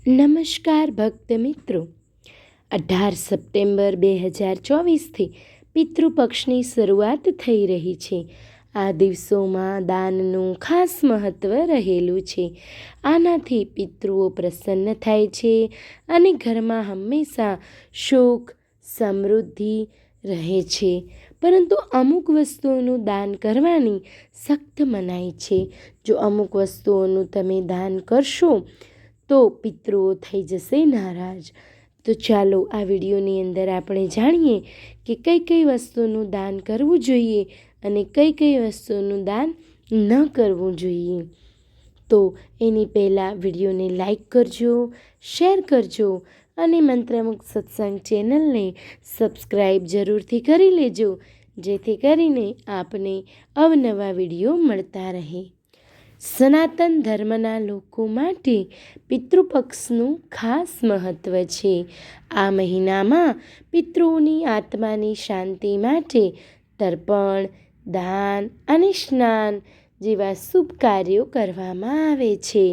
નમસ્કાર ભક્ત મિત્રો, 18 સપ્ટેમ્બર 2024થી પિતૃપક્ષની શરૂઆત થઈ રહી છે. આ દિવસોમાં દાનનું ખાસ મહત્ત્વ રહેલું છે. આનાથી પિતૃઓ પ્રસન્ન થાય છે અને ઘરમાં હંમેશા સુખ સમૃદ્ધિ રહે છે. પરંતુ અમુક વસ્તુઓનું દાન કરવાની સખ્ત મનાઈ છે. જો અમુક વસ્તુઓનું તમે દાન કરશો તો પિતૃઓ થઈ જશે નારાજ. તો ચાલો આ વિડીયોની અંદર આપણે જાણીએ કે કઈ કઈ વસ્તુનું દાન કરવું જોઈએ અને કઈ કઈ વસ્તુનું દાન ન કરવું જોઈએ. તો એની પહેલાં વિડીયોને લાઈક કરજો, શેર કરજો અને મંત્રમુગ્ધ સત્સંગ ચેનલને સબસ્ક્રાઈબ જરૂરથી કરી લેજો, જેથી કરીને આપને અવનવા વિડીયો મળતા રહે. સનાતન ધર્મના લોકો માટે પિતૃપક્ષનું ખાસ મહત્ત્વ છે. આ મહિનામાં પિતૃઓની આત્માની શાંતિ માટે તર્પણ, દાન અને સ્નાન જેવા શુભ કાર્યો કરવામાં આવે છે.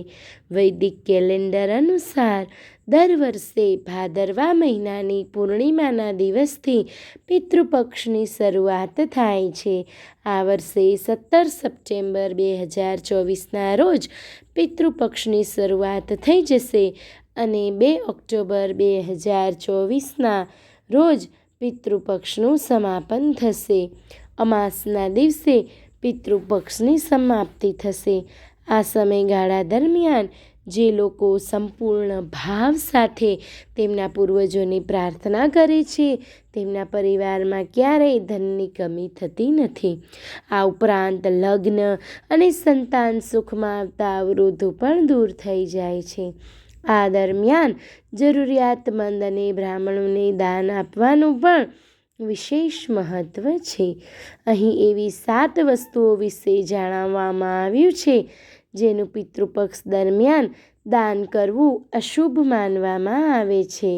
વૈદિક કેલેન્ડર અનુસાર દર વર્ષે ભાદરવા મહિનાની પૂર્ણિમાના દિવસથી પિતૃપક્ષની શરૂઆત થાય છે. આ વર્ષે 17 સપ્ટેમ્બર 2024ના રોજ પિતૃપક્ષની શરૂઆત થઈ જશે અને 2 ઓક્ટોબર 2024ના રોજ પિતૃપક્ષનું સમાપન થશે. અમાસના દિવસે પિતૃપક્ષની સમાપ્તિ થશે. આ સમયગાળા દરમિયાન જે લોકો સંપૂર્ણ ભાવ સાથે તેમના પૂર્વજોની પ્રાર્થના કરે છે તેમના પરિવારમાં ક્યારેય ધનની કમી થતી નથી. આ ઉપરાંત લગ્ન અને સંતાન સુખમાં આવતા અવરોધો પણ દૂર થઈ જાય છે. આ દરમિયાન જરૂરિયાતમંદ અને બ્રાહ્મણોને દાન આપવાનું પણ વિશેષ મહત્ત્વ છે. અહીં એવી 7 વસ્તુઓ વિશે જણાવવામાં આવ્યું છે જેનું પિતૃપક્ષ દરમિયાન દાન કરવું અશુભ માનવામાં આવે છે.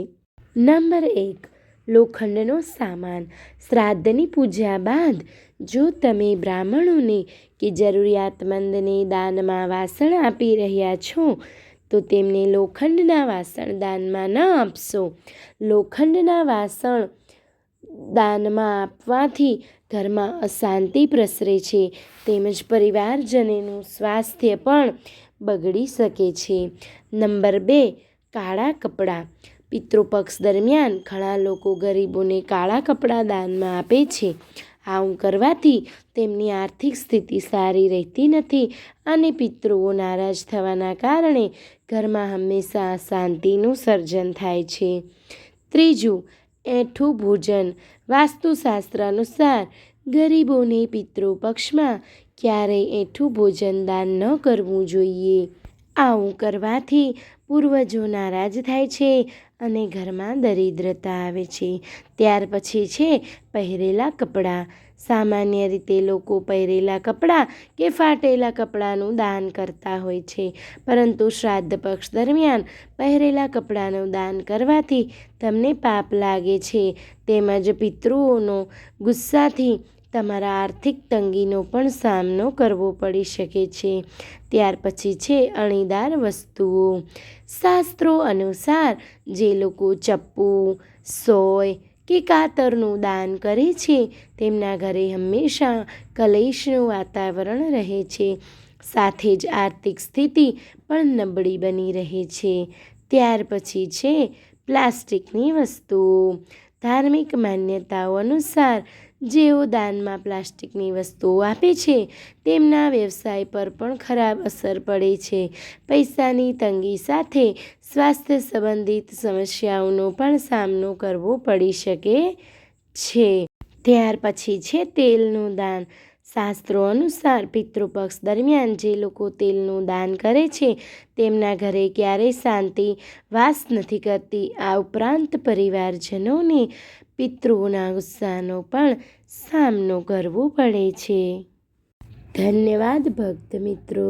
નંબર 1, લોખંડનો સામાન. શ્રાદ્ધની પૂજા બાદ જો તમે બ્રાહ્મણોને કે જરૂરિયાતમંદને દાનમાં વાસણ આપી રહ્યા છો તો તેમને લોખંડના વાસણ દાનમાં ન આપશો. લોખંડના વાસણ દાનમાં આપવાથી ઘરમાં અશાંતિ પ્રસરે છે તેમજ પરિવારજનોનું સ્વાસ્થ્ય પણ બગડી શકે છે. નંબર 2, કાળા કપડાં. પિતૃપક્ષ દરમિયાન ઘણા લોકો ગરીબોને કાળા કપડાં દાનમાં આપે છે. આવું કરવાથી તેમની આર્થિક સ્થિતિ સારી રહેતી નથી અને પિતૃઓ નારાજ થવાના કારણે ઘરમાં હંમેશા અશાંતિનું સર્જન થાય છે. ત્રીજું, એઠું ભોજન. વાસ્તુશાસ્ત્ર અનુસાર ગરીબોને પિતૃપક્ષમાં ક્યારેય એઠું ભોજન દાન ન કરવું જોઈએ. આવું કરવાથી પૂર્વજો નારાજ થાય છે અને ઘરમાં દરિદ્રતા આવે છે. ત્યાર પછી છે પહેરેલા કપડાં. સામાન્ય રીતે લોકો પહેરેલા કપડાં કે ફાટેલા કપડાંનું દાન કરતા હોય છે, પરંતુ શ્રાદ્ધ પક્ષ દરમિયાન પહેરેલા કપડાંનું દાન કરવાથી તમને પાપ લાગે છે તેમજ પિતૃઓનો ગુસ્સાથી તમારા આર્થિક તંગીનો પણ સામનો કરવો પડી શકે છે. ત્યાર પછી છે અણીદાર વસ્તુઓ. શાસ્ત્રો અનુસાર જે લોકો ચપ્પુ, સોય કે કાતરનું દાન કરે છે તેમના ઘરે હંમેશા કલેશનું વાતાવરણ રહે છે, સાથે જ આર્થિક સ્થિતિ પણ નબળી બની રહે છે. ત્યાર પછી છે પ્લાસ્ટિકની વસ્તુઓ. ધાર્મિક માન્યતાઓ અનુસાર જેઓ દાનમાં પ્લાસ્ટિકની વસ્તુઓ આપે છે તેમના વ્યવસાય પર પણ ખરાબ અસર પડે છે. પૈસાની તંગી સાથે સ્વાસ્થ્ય સંબંધિત સમસ્યાઓનો પણ સામનો કરવો પડી શકે છે. ત્યાર પછી છે તેલનું દાન. શાસ્ત્રો અનુસાર પિતૃપક્ષ દરમિયાન જે લોકો તેલનું દાન કરે છે તેમના ઘરે ક્યારેય શાંતિ વાસ નથી કરતી. આ ઉપરાંત પરિવારજનોને પિતૃઓના ગુસ્સાનો પણ સામનો કરવો પડે છે. ધન્યવાદ ભક્ત મિત્રો.